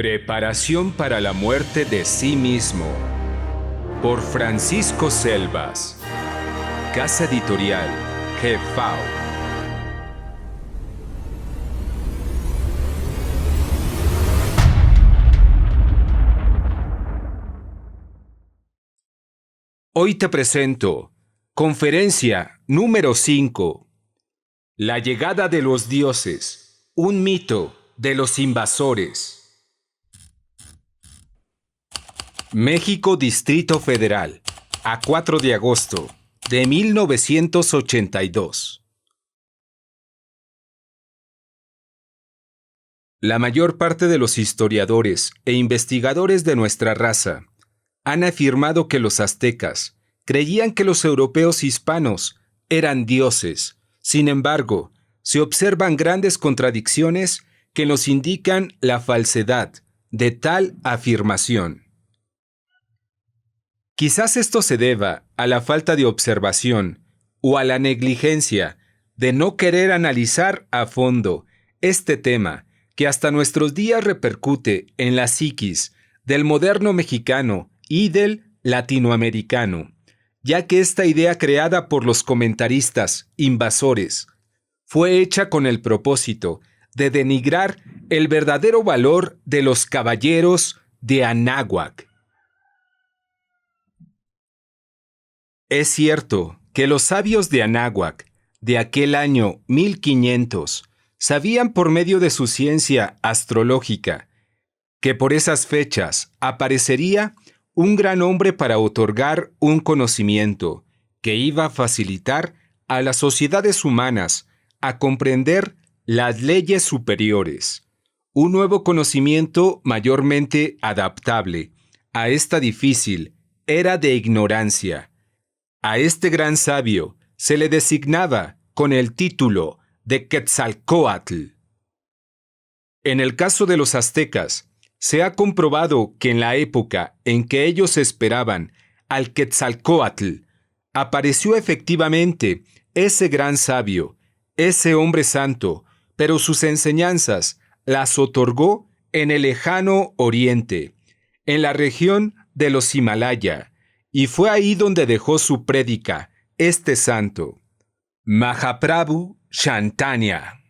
Preparación para la muerte de sí mismo. Por Francisco Selvas. Casa Editorial GFAO. Hoy te presento Conferencia número 5. La llegada de los dioses. Un mito de los invasores. México, Distrito Federal, a 4 de agosto de 1982. La mayor parte de los historiadores e investigadores de nuestra raza han afirmado que los aztecas creían que los europeos hispanos eran dioses. Sin embargo, se observan grandes contradicciones que nos indican la falsedad de tal afirmación. Quizás esto se deba a la falta de observación o a la negligencia de no querer analizar a fondo este tema que hasta nuestros días repercute en la psiquis del moderno mexicano y del latinoamericano, ya que esta idea creada por los comentaristas invasores fue hecha con el propósito de denigrar el verdadero valor de los caballeros de Anáhuac. Es cierto que los sabios de Anáhuac, de aquel año 1500, sabían por medio de su ciencia astrológica que por esas fechas aparecería un gran hombre para otorgar un conocimiento que iba a facilitar a las sociedades humanas a comprender las leyes superiores, un nuevo conocimiento mayormente adaptable a esta difícil era de ignorancia. A este gran sabio se le designaba con el título de Quetzalcóatl. En el caso de los aztecas, se ha comprobado que en la época en que ellos esperaban al Quetzalcóatl, apareció efectivamente ese gran sabio, ese hombre santo, pero sus enseñanzas las otorgó en el lejano oriente, en la región de los Himalaya, y fue ahí donde dejó su prédica, este santo, Mahaprabhu Shantanya.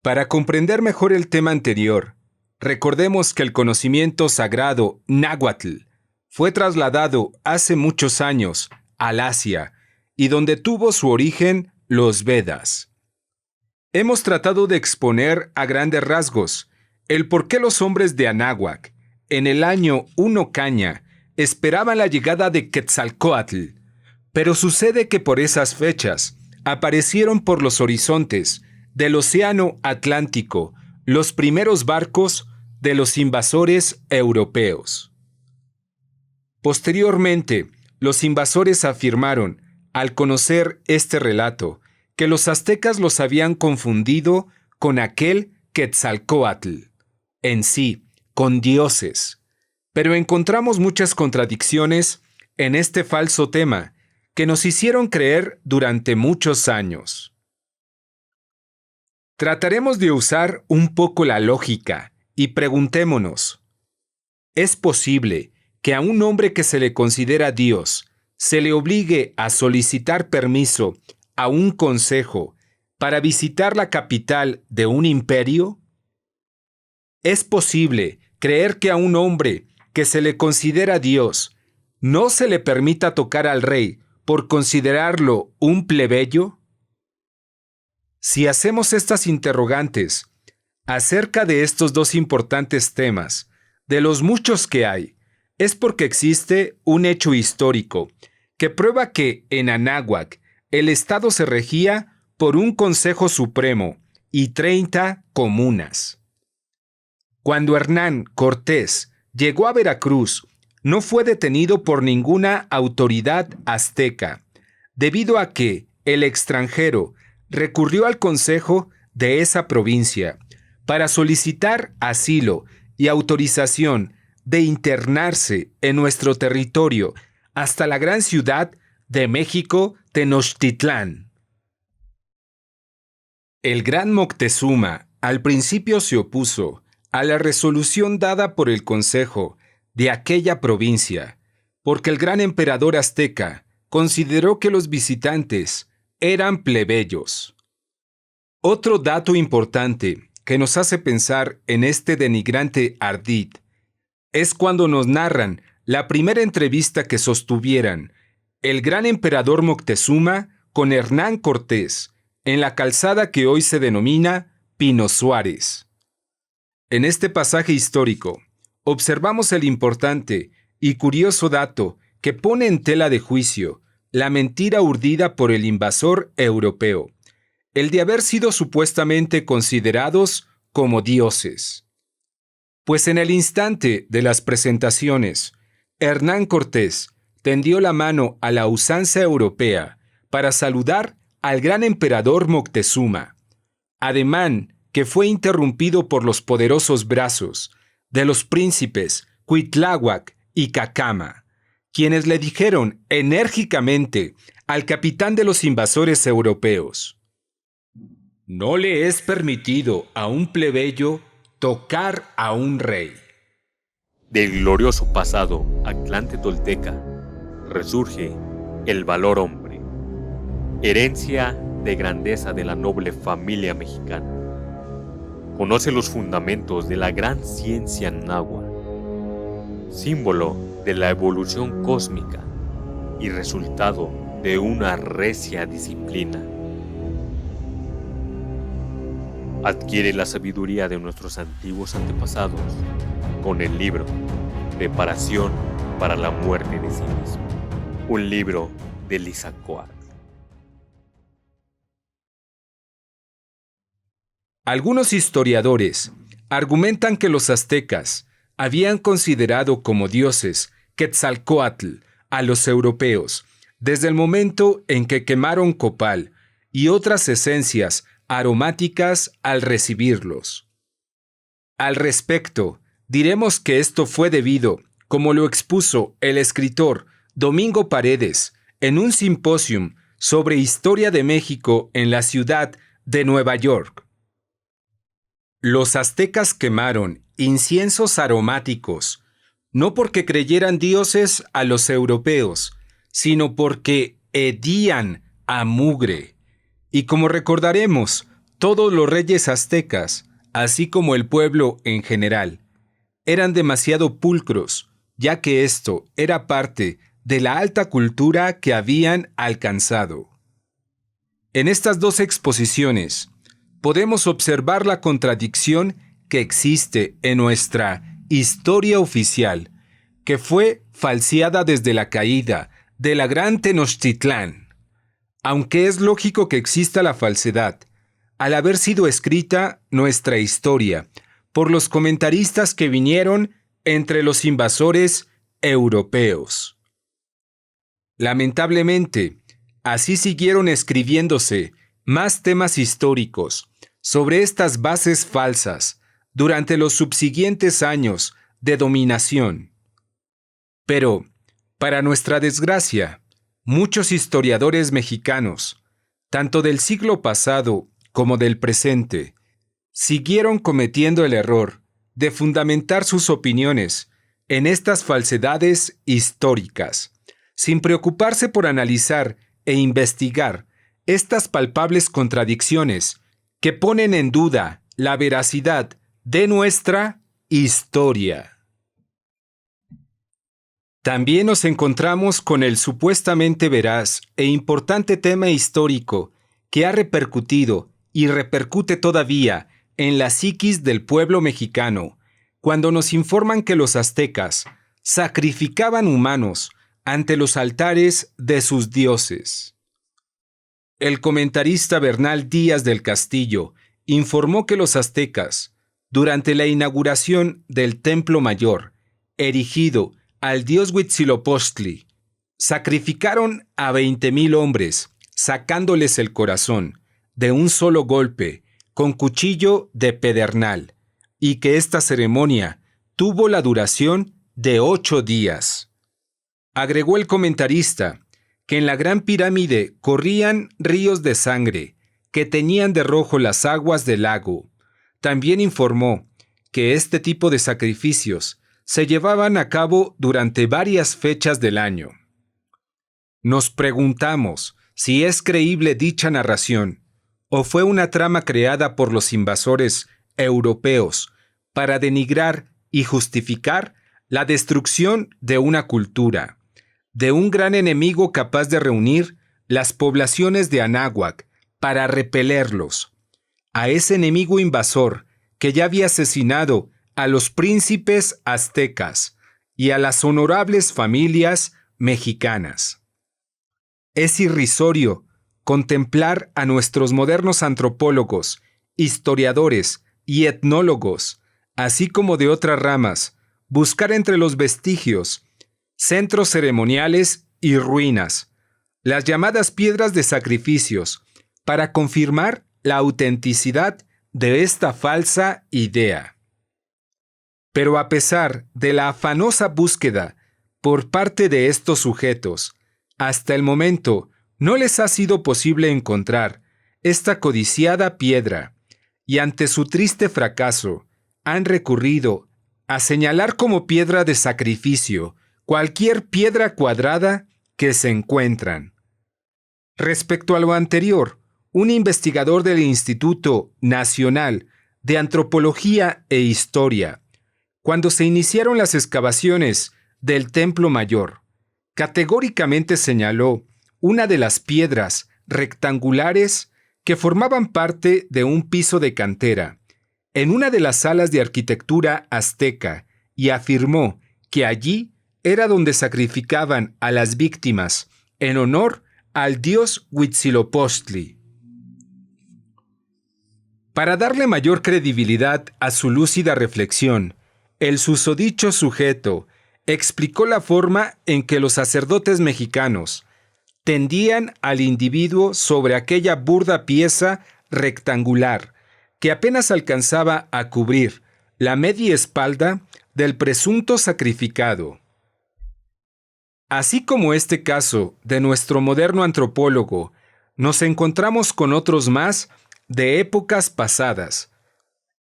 Para comprender mejor el tema anterior, recordemos que el conocimiento sagrado náhuatl fue trasladado hace muchos años al Asia y donde tuvo su origen los Vedas. Hemos tratado de exponer a grandes rasgos el por qué los hombres de Anáhuac, en el año 1 Caña, esperaban la llegada de Quetzalcóatl, pero sucede que por esas fechas aparecieron por los horizontes del Océano Atlántico los primeros barcos de los invasores europeos. Posteriormente, los invasores afirmaron, al conocer este relato, que los aztecas los habían confundido con aquel Quetzalcóatl, en sí, con dioses. Pero encontramos muchas contradicciones en este falso tema que nos hicieron creer durante muchos años. Trataremos de usar un poco la lógica y preguntémonos, ¿es posible que a un hombre que se le considera Dios se le obligue a solicitar permiso a un consejo para visitar la capital de un imperio? ¿Es posible creer que a un hombre que se le considera Dios no se le permita tocar al rey por considerarlo un plebeyo? Si hacemos estas interrogantes acerca de estos dos importantes temas, de los muchos que hay, es porque existe un hecho histórico que prueba que en Anáhuac el Estado se regía por un Consejo Supremo y 30 comunas. Cuando Hernán Cortés llegó a Veracruz, no fue detenido por ninguna autoridad azteca, debido a que el extranjero recurrió al consejo de esa provincia para solicitar asilo y autorización de internarse en nuestro territorio hasta la gran ciudad de México, Tenochtitlán. El gran Moctezuma al principio se opuso a la resolución dada por el consejo de aquella provincia, porque el gran emperador azteca consideró que los visitantes eran plebeyos. Otro dato importante que nos hace pensar en este denigrante ardid es cuando nos narran la primera entrevista que sostuvieran el gran emperador Moctezuma con Hernán Cortés en la calzada que hoy se denomina Pino Suárez. En este pasaje histórico, observamos el importante y curioso dato que pone en tela de juicio la mentira urdida por el invasor europeo, el de haber sido supuestamente considerados como dioses. Pues en el instante de las presentaciones, Hernán Cortés tendió la mano a la usanza europea para saludar al gran emperador Moctezuma, ademán que fue interrumpido por los poderosos brazos de los príncipes Cuitláhuac y Cacama, quienes le dijeron enérgicamente al capitán de los invasores europeos: «No le es permitido a un plebeyo tocar a un rey». Del glorioso pasado atlante tolteca resurge el valor hombre, herencia de grandeza de la noble familia mexicana. Conoce los fundamentos de la gran ciencia náhuatl, símbolo de la evolución cósmica y resultado de una recia disciplina. Adquiere la sabiduría de nuestros antiguos antepasados con el libro Preparación para la muerte de sí mismo, un libro de Lizacoatl. Algunos historiadores argumentan que los aztecas habían considerado como dioses Quetzalcóatl a los europeos desde el momento en que quemaron copal y otras esencias aromáticas al recibirlos. Al respecto, diremos que esto fue debido, como lo expuso el escritor Domingo Paredes en un simposium sobre historia de México en la ciudad de Nueva York. Los aztecas quemaron inciensos aromáticos, no porque creyeran dioses a los europeos, sino porque hedían a mugre. Y como recordaremos, todos los reyes aztecas, así como el pueblo en general, eran demasiado pulcros, ya que esto era parte de la alta cultura que habían alcanzado. En estas dos exposiciones, podemos observar la contradicción que existe en nuestra historia oficial, que fue falseada desde la caída de la gran Tenochtitlán. Aunque es lógico que exista la falsedad, al haber sido escrita nuestra historia por los comentaristas que vinieron entre los invasores europeos. Lamentablemente, así siguieron escribiéndose más temas históricos sobre estas bases falsas durante los subsiguientes años de dominación. Pero, para nuestra desgracia, muchos historiadores mexicanos, tanto del siglo pasado como del presente, siguieron cometiendo el error de fundamentar sus opiniones en estas falsedades históricas, sin preocuparse por analizar e investigar estas palpables contradicciones que ponen en duda la veracidad de nuestra historia. También nos encontramos con el supuestamente veraz e importante tema histórico que ha repercutido y repercute todavía en la psiquis del pueblo mexicano, cuando nos informan que los aztecas sacrificaban humanos ante los altares de sus dioses. El comentarista Bernal Díaz del Castillo informó que los aztecas, durante la inauguración del Templo Mayor, erigido al dios Huitzilopochtli, sacrificaron a 20,000 hombres, sacándoles el corazón de un solo golpe con cuchillo de pedernal, y que esta ceremonia tuvo la duración de 8 días. Agregó el comentarista que en la Gran Pirámide corrían ríos de sangre que teñían de rojo las aguas del lago. También informó que este tipo de sacrificios se llevaban a cabo durante varias fechas del año. Nos preguntamos si es creíble dicha narración o fue una trama creada por los invasores europeos para denigrar y justificar la destrucción de una cultura, de un gran enemigo capaz de reunir las poblaciones de Anáhuac para repelerlos, a ese enemigo invasor que ya había asesinado a los príncipes aztecas y a las honorables familias mexicanas. Es irrisorio contemplar a nuestros modernos antropólogos, historiadores y etnólogos, así como de otras ramas, buscar entre los vestigios, centros ceremoniales y ruinas, las llamadas piedras de sacrificios, para confirmar la autenticidad de esta falsa idea. Pero a pesar de la afanosa búsqueda por parte de estos sujetos, hasta el momento no les ha sido posible encontrar esta codiciada piedra, y ante su triste fracaso, han recurrido a señalar como piedra de sacrificio cualquier piedra cuadrada que se encuentran. Respecto a lo anterior, un investigador del Instituto Nacional de Antropología e Historia, cuando se iniciaron las excavaciones del Templo Mayor, categóricamente señaló una de las piedras rectangulares que formaban parte de un piso de cantera en una de las salas de arquitectura azteca y afirmó que allí era donde sacrificaban a las víctimas en honor al dios Huitzilopochtli. Para darle mayor credibilidad a su lúcida reflexión, el susodicho sujeto explicó la forma en que los sacerdotes mexicanos tendían al individuo sobre aquella burda pieza rectangular que apenas alcanzaba a cubrir la media espalda del presunto sacrificado. Así como este caso de nuestro moderno antropólogo, nos encontramos con otros más de épocas pasadas,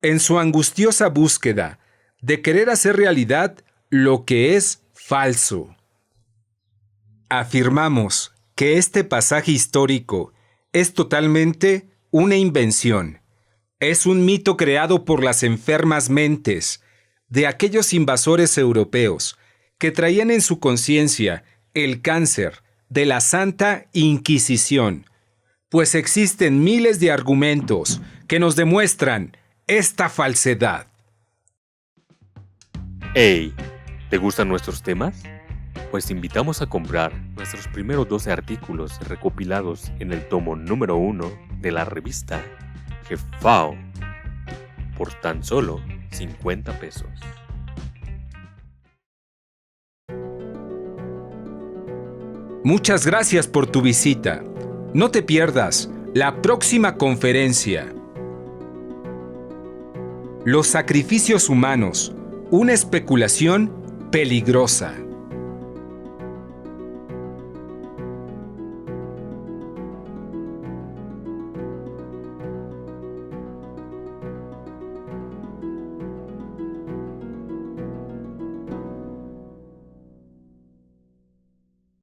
en su angustiosa búsqueda de querer hacer realidad lo que es falso. Afirmamos que este pasaje histórico es totalmente una invención. Es un mito creado por las enfermas mentes de aquellos invasores europeos que traían en su conciencia el cáncer de la Santa Inquisición, pues existen miles de argumentos que nos demuestran esta falsedad. Hey, ¿te gustan nuestros temas? Pues te invitamos a comprar nuestros primeros 12 artículos recopilados en el tomo número 1 de la revista Jefao por tan solo 50 pesos. Muchas gracias por tu visita. No te pierdas la próxima conferencia. Los sacrificios humanos, una especulación peligrosa.